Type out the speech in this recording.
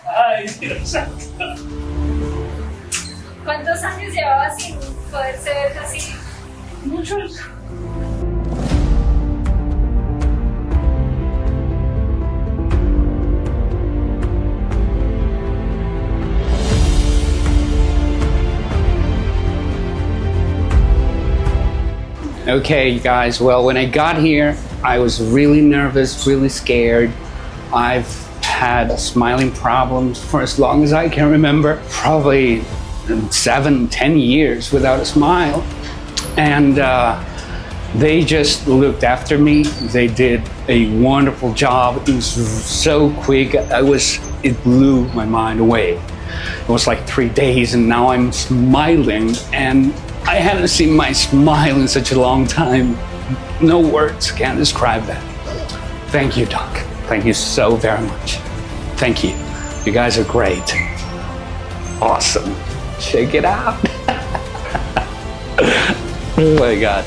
Ay, Dios santo. ¿Cuántos años llevabas sin poderse ver así? Muchos. Okay, guys, well, when I got here, I was really nervous, really scared. I've had smiling problems for as long as I can remember, probably 7, 10 years without a smile. And they just looked after me. They did a wonderful job. It was so quick. It blew my mind away. It was like 3 days, and now I'm smiling, and I haven't seen my smile in such a long time. No words can describe that. Thank you, Doc. Thank you so very much. Thank you. You guys are great. Awesome. Check it out. Oh my God.